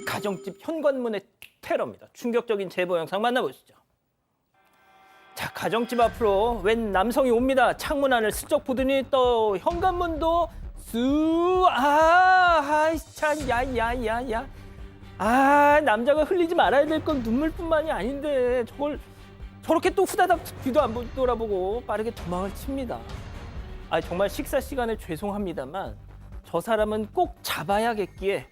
가정집 현관문의 테러입니다. 충격적인 제보 영상 만나보시죠. 자, 가정집 앞으로 웬 남성이 옵니다. 창문 안을 슬쩍 보더니 또 현관문도 야야야야. 남자가 흘리지 말아야 될 건 눈물뿐만이 아닌데 저걸 저렇게 또 후다닥 뒤도 안 돌아보고 빠르게 도망을 칩니다. 정말 식사 시간에 죄송합니다만 저 사람은 꼭 잡아야겠기에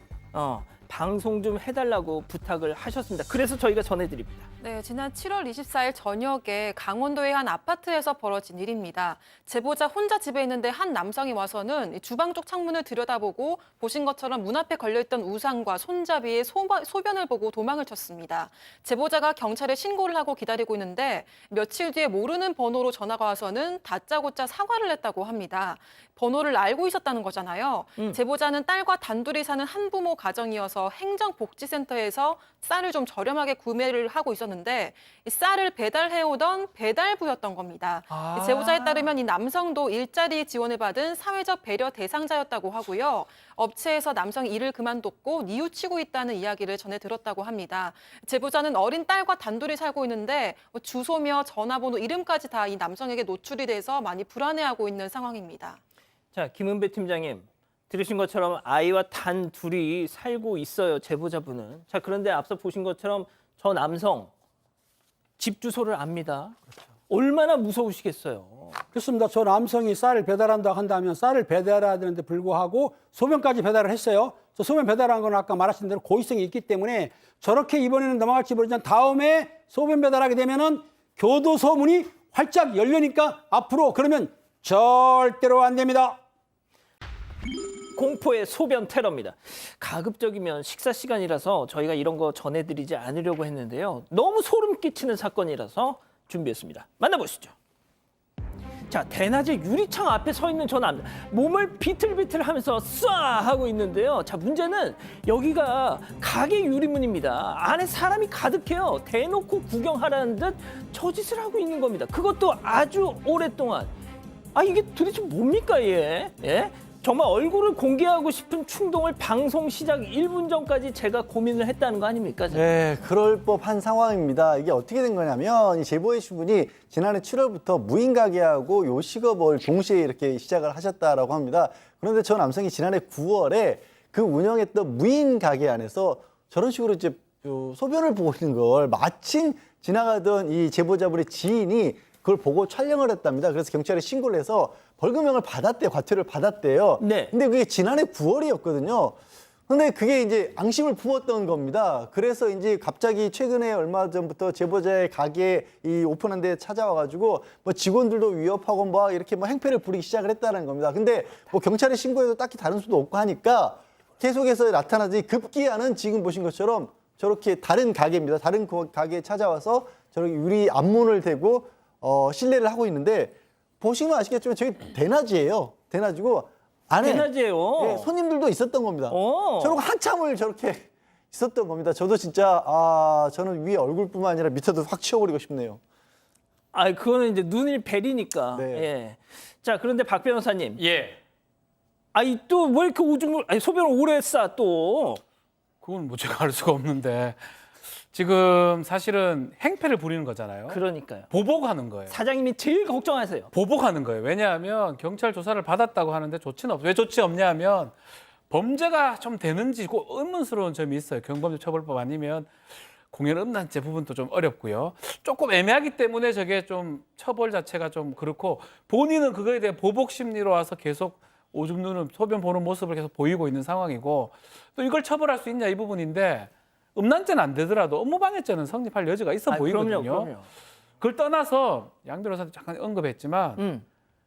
방송 좀 해달라고 부탁을 하셨습니다. 그래서 저희가 전해드립니다. 네, 지난 7월 24일 저녁에 강원도의 한 아파트에서 벌어진 일입니다. 제보자 혼자 집에 있는데 한 남성이 와서는 주방 쪽 창문을 들여다보고 보신 것처럼 문 앞에 걸려있던 우산과 손잡이에 소변을 보고 도망을 쳤습니다. 제보자가 경찰에 신고를 하고 기다리고 있는데 며칠 뒤에 모르는 번호로 전화가 와서는 다짜고짜 사과를 했다고 합니다. 번호를 알고 있었다는 거잖아요. 제보자는 딸과 단둘이 사는 한부모 가정이어서 행정복지센터에서 쌀을 좀 저렴하게 구매를 하고 있었는데 이 쌀을 배달해오던 배달부였던 겁니다. 제보자에 따르면 이 남성도 일자리 지원을 받은 사회적 배려 대상자였다고 하고요. 업체에서 남성이 일을 그만뒀고 뉘우치고 있다는 이야기를 전해 들었다고 합니다. 제보자는 어린 딸과 단둘이 살고 있는데 주소며 전화번호, 이름까지 다 이 남성에게 노출이 돼서 많이 불안해하고 있는 상황입니다. 자, 김은배 팀장님. 들으신 것처럼 아이와 단 둘이 살고 있어요, 제보자분은. 자, 그런데 앞서 보신 것처럼 저 남성 집 주소를 압니다. 그렇죠. 얼마나 무서우시겠어요. 그렇습니다. 저 남성이 쌀을 배달한다고 한다면 쌀을 배달해야 되는데 불구하고 소변까지 배달을 했어요. 저 소변 배달한 건 아까 말하신 대로 고의성이 있기 때문에 저렇게 이번에는 넘어갈지 모르지만 다음에 소변 배달하게 되면은 교도소 문이 활짝 열리니까 앞으로 그러면 절대로 안 됩니다. 공포의 소변 테러입니다. 가급적이면 식사 시간이라서 저희가 이런 거 전해드리지 않으려고 했는데요. 너무 소름 끼치는 사건이라서 준비했습니다. 만나보시죠. 자, 대낮에 유리창 앞에 서 있는 저 남자. 몸을 비틀비틀하면서 쏴 하고 있는데요. 자, 문제는 여기가 가게 유리문입니다. 안에 사람이 가득해요. 대놓고 구경하라는 듯 저 짓을 하고 있는 겁니다. 그것도 아주 오랫동안. 이게 도대체 뭡니까, 얘? 예? 정말 얼굴을 공개하고 싶은 충동을 방송 시작 1분 전까지 제가 고민을 했다는 거 아닙니까? 네, 그럴 법한 상황입니다. 이게 어떻게 된 거냐면 이 제보해 주신 분이 지난해 7월부터 무인 가게하고 요식업을 동시에 이렇게 시작을 하셨다라고 합니다. 그런데 저 남성이 지난해 9월에 그 운영했던 무인 가게 안에서 저런 식으로 이제 소변을 보고 있는 걸 마침 지나가던 이 제보자분의 지인이 그걸 보고 촬영을 했답니다. 그래서 경찰에 신고를 해서 벌금형을 받았대요. 과태료를 받았대요. 네. 근데 그게 지난해 9월이었거든요. 근데 그게 이제 앙심을 품었던 겁니다. 그래서 이제 갑자기 최근에 얼마 전부터 제보자의 가게 이 오픈한 데 찾아와가지고 뭐 직원들도 위협하고 뭐 이렇게 뭐 행패를 부리기 시작을 했다는 겁니다. 근데 뭐 경찰에 신고해도 딱히 다른 수도 없고 하니까 계속해서 나타나더니 급기야는 지금 보신 것처럼 저렇게 다른 가게입니다. 다른 가게에 찾아와서 저렇게 유리 앞문을 대고 실례를 하고 있는데 보시면 아시겠지만 저기 대낮이에요. 대낮이고 안에 대낮이에요. 네, 손님들도 있었던 겁니다. 저러고 한참을 저렇게 있었던 겁니다. 저도 진짜 저는 위에 얼굴뿐만 아니라 밑에도 확 치워버리고 싶네요. 그거는 이제 눈을 베리니까. 네. 예. 자, 그런데 박 변호사님. 예. 또 왜 이렇게 오줌을 소변을 오래 싸 또? 그건 뭐 제가 알 수가 없는데 지금 사실은 행패를 부리는 거잖아요. 그러니까요. 보복하는 거예요. 사장님이 제일 걱정하세요. 보복하는 거예요. 왜냐하면 경찰 조사를 받았다고 하는데 조치는 없어요. 왜 조치 없냐 하면 범죄가 좀 되는지 의문스러운 점이 있어요. 경범죄 처벌법 아니면 공연 음란죄 부분도 좀 어렵고요. 조금 애매하기 때문에 저게 좀 처벌 자체가 좀 그렇고 본인은 그거에 대한 보복 심리로 와서 계속 오줌 누는 소변 보는 모습을 계속 보이고 있는 상황이고 또 이걸 처벌할 수 있냐 이 부분인데 음란죄는 안 되더라도 업무방해죄는 성립할 여지가 있어 보이거든요. 그럼요. 그걸 떠나서 양 변호사도 잠깐 언급했지만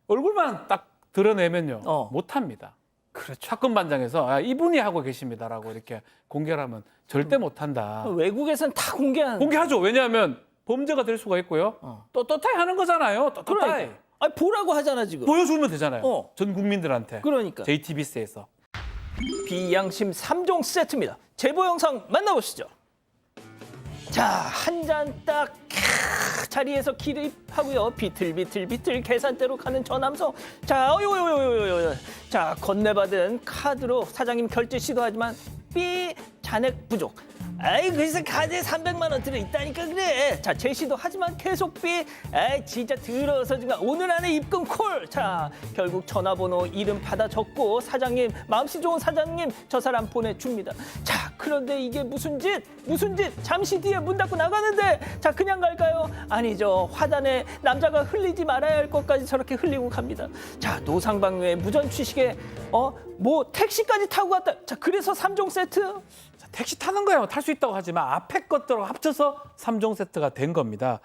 얼굴만 딱 드러내면요 못합니다. 그렇죠. 사건 반장에서 이분이 하고 계십니다라고 이렇게 공개를 하면 절대 못한다. 외국에서는 다 공개하죠. 왜냐하면 범죄가 될 수가 있고요. 또 또타이 하는 거잖아요. 또 또타이. 그러니까. 보라고 하잖아 지금. 보여주면 되잖아요. 전 국민들한테. 그러니까. JTBC에서. 비양심 3종 세트입니다. 제보 영상 만나보시죠. 자, 한 잔 딱 자리에서 기립하고요. 비틀비틀 계산대로 가는 저 남성. 자, 자, 건네받은 카드로 사장님 결제 시도하지만 자, 잔액 부족. 아이 그래서 카드에 300만 원 들어있다니까 그래. 자 제시도 하지만 계속비. 아이 진짜 더러워서 정말 오늘 안에 입금 콜. 자 결국 전화번호 이름 받아 적고 사장님 마음씨 좋은 사장님 저 사람 보내줍니다. 자 그런데 이게 무슨 짓 잠시 뒤에 문 닫고 나가는데 자 그냥 갈까요? 아니죠. 화단에 남자가 흘리지 말아야 할 것까지 저렇게 흘리고 갑니다. 자 노상방뇨에 무전 취식에 뭐 택시까지 타고 갔다. 자 그래서 3종 세트. 자, 택시 타는 거야 탈 수 있다고 하지만 앞에 것들하고 합쳐서 3종 세트가 된 겁니다.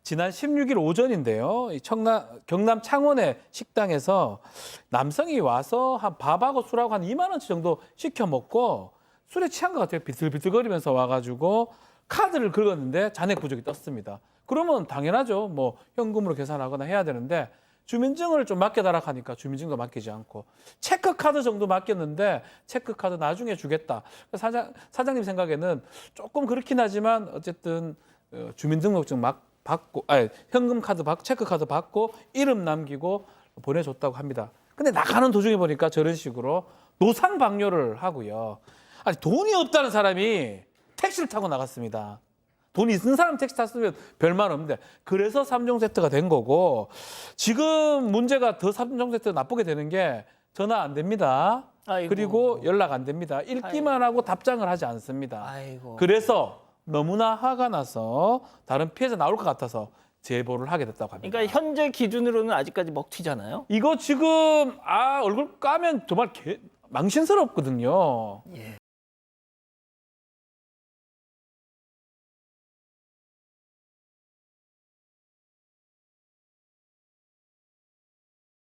지난 16일 오전인데요. 이 경남 창원의 식당에서 남성이 와서 한 밥하고 술하고 한 2만 원치 정도 시켜 먹고 술에 취한 것 같아요. 비틀비틀거리면서 와가지고 카드를 긁었는데 잔액 부족이 떴습니다. 그러면 당연하죠. 뭐 현금으로 계산하거나 해야 되는데 주민증을 좀 맡겨달라 하니까 주민증도 맡기지 않고 체크카드 정도 맡겼는데 체크카드 나중에 주겠다. 사장님 생각에는 조금 그렇긴 하지만 어쨌든 주민등록증 받고 현금 카드 받고 체크카드 받고 이름 남기고 보내줬다고 합니다. 근데 나가는 도중에 보니까 저런 식으로 노상방뇨를 하고요. 아니 돈이 없다는 사람이 택시를 타고 나갔습니다. 돈 있는 사람 택시 탔으면 별말 없는데 그래서 3종 세트가 된 거고 지금 문제가 더 3종 세트 나쁘게 되는 게 전화 안 됩니다. 아이고. 그리고 연락 안 됩니다. 읽기만 하고 답장을 하지 않습니다. 아이고. 그래서 너무나 화가 나서 다른 피해자 나올 것 같아서 제보를 하게 됐다고 합니다. 그러니까 현재 기준으로는 아직까지 먹튀잖아요. 이거 지금 얼굴 까면 정말 망신스럽거든요. 예.